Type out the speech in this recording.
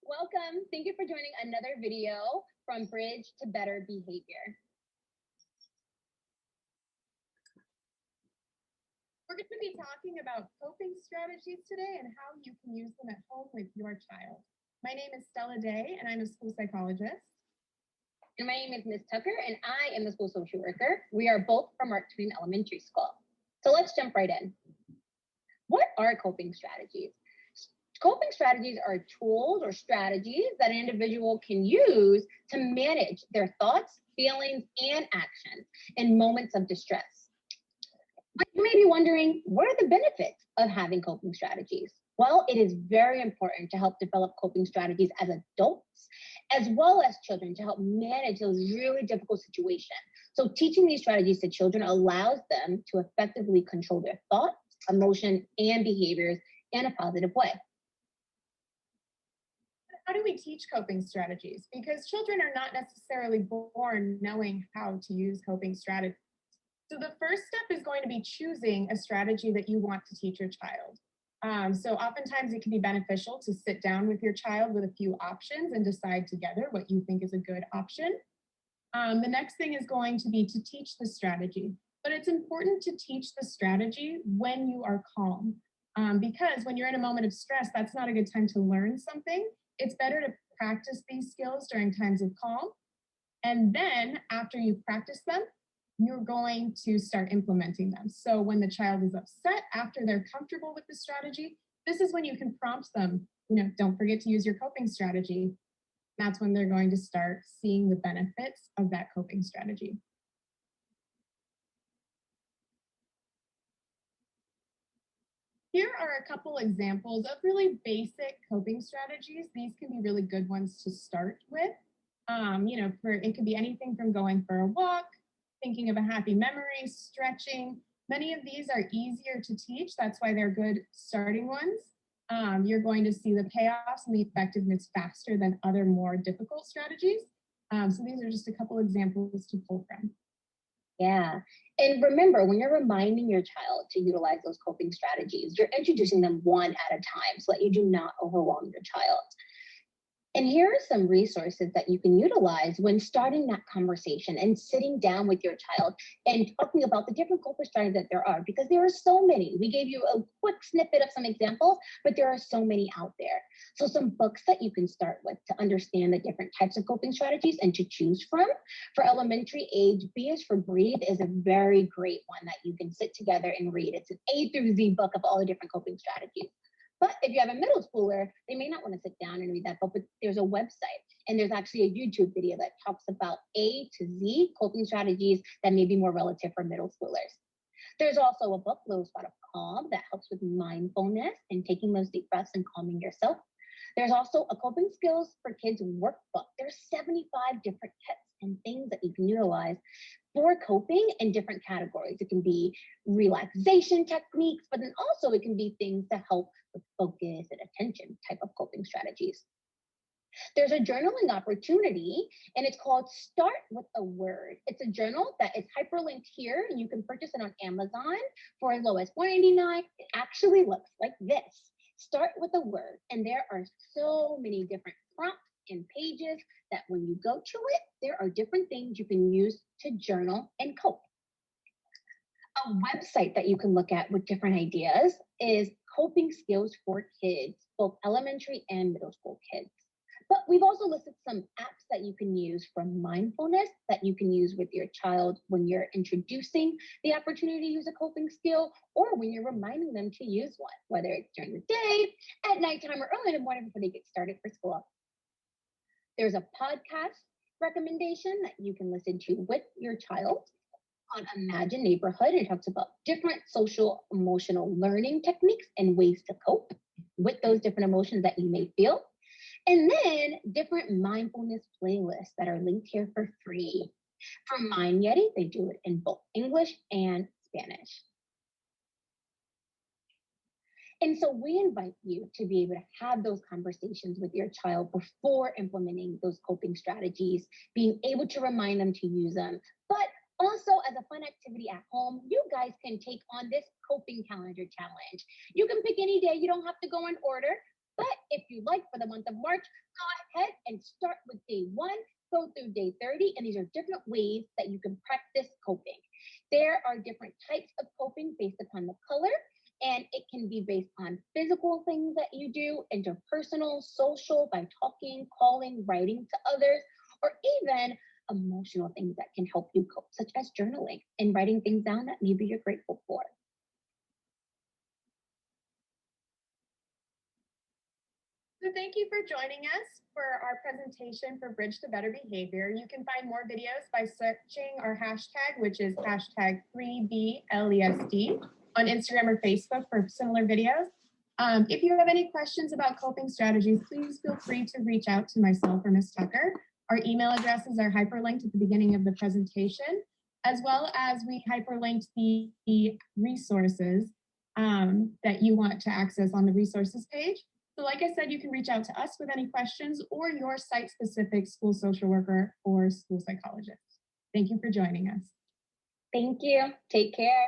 Welcome. Thank you for joining another video from Bridge to Better Behavior. We're going to be talking about coping strategies today and how you can use them at home with your child. My name is Stella Day, and I'm a school psychologist. And my name is Ms. Tucker, and I am the school social worker. We are both from Mark Twain Elementary School. So let's jump right in. What are coping strategies? Coping strategies are tools or strategies that an individual can use to manage their thoughts, feelings, and actions in moments of distress. But you may be wondering, what are the benefits of having coping strategies? Well, it is very important to help develop coping strategies as adults, as well as children, to help manage those really difficult situations. So teaching these strategies to children allows them to effectively control their thoughts, emotion, and behaviors in a positive way. How do we teach coping strategies? Because children are not necessarily born knowing how to use coping strategies. So the first step is going to be choosing a strategy that you want to teach your child. So oftentimes it can be beneficial to sit down with your child with a few options and decide together what you think is a good option. The next thing is going to be to teach the strategy, but it's important to teach the strategy when you are calm, because when you're in a moment of stress, that's not a good time to learn something. It's better to practice these skills during times of calm. And then after you practice them, you're going to start implementing them. So when the child is upset, after they're comfortable with the strategy, this is when you can prompt them, don't forget to use your coping strategy. That's when they're going to start seeing the benefits of that coping strategy. Here are a couple examples of really basic coping strategies. These can be really good ones to start with. It could be anything from going for a walk, thinking of a happy memory, stretching. Many of these are easier to teach. That's why they're good starting ones. You're going to see the payoffs and the effectiveness faster than other more difficult strategies. So these are just a couple examples to pull from. Yeah. And remember, when you're reminding your child to utilize those coping strategies, you're introducing them one at a time so that you do not overwhelm your child. And here are some resources that you can utilize when starting that conversation and sitting down with your child and talking about the different coping strategies that there are, because there are so many. We gave you a quick snippet of some examples, but there are so many out there. So some books that you can start with to understand the different types of coping strategies and to choose from. For elementary age, B is for Breathe is a very great one that you can sit together and read. It's an A through Z book of all the different coping strategies. But if you have a middle schooler, they may not want to sit down and read that book, but there's a website and there's actually a YouTube video that talks about A to Z coping strategies that may be more relative for middle schoolers. There's also a book, Little Spot of Calm, that helps with mindfulness and taking those deep breaths and calming yourself. There's also a coping skills for kids workbook. There's 75 different tips and things that you can utilize for coping in different categories. It can be relaxation techniques, but then also it can be things to help with focus and attention type of coping strategies. There's a journaling opportunity, and it's called Start with a Word. It's a journal that is hyperlinked here, and you can purchase it on Amazon for as low as $4.99. It actually looks like this. Start with a word, and there are so many different prompts and pages that when you go to it, there are different things you can use to journal and cope. A website that you can look at with different ideas is Coping Skills for Kids, both elementary and middle school kids. But we've also listed some apps that you can use for mindfulness that you can use with your child when you're introducing the opportunity to use a coping skill or when you're reminding them to use one, whether it's during the day, at nighttime, or early in the morning before they get started for school. There's a podcast recommendation that you can listen to with your child on Imagine Neighborhood. It talks about different social emotional learning techniques and ways to cope with those different emotions that you may feel. And then different mindfulness playlists that are linked here for free. For Mind Yeti, they do it in both English and Spanish. And so we invite you to be able to have those conversations with your child before implementing those coping strategies, being able to remind them to use them. But also as a fun activity at home, you guys can take on this coping calendar challenge. You can pick any day. You don't have to go in order. But if you like, for the month of March, go ahead and start with day 1, go through day 30, and these are different ways that you can practice coping. There are different types of coping based upon the color, and it can be based on physical things that you do, interpersonal, social, by talking, calling, writing to others, or even emotional things that can help you cope, such as journaling and writing things down that maybe you're grateful for. So thank you for joining us for our presentation for Bridge to Better Behavior. You can find more videos by searching our hashtag, which is hashtag 3BLESD on Instagram or Facebook for similar videos. If you have any questions about coping strategies, please feel free to reach out to myself or Ms. Tucker. Our email addresses are hyperlinked at the beginning of the presentation, as well as we hyperlinked the resources that you want to access on the resources page. So like I said, you can reach out to us with any questions or your site-specific school social worker or school psychologist. Thank you for joining us. Thank you. Take care.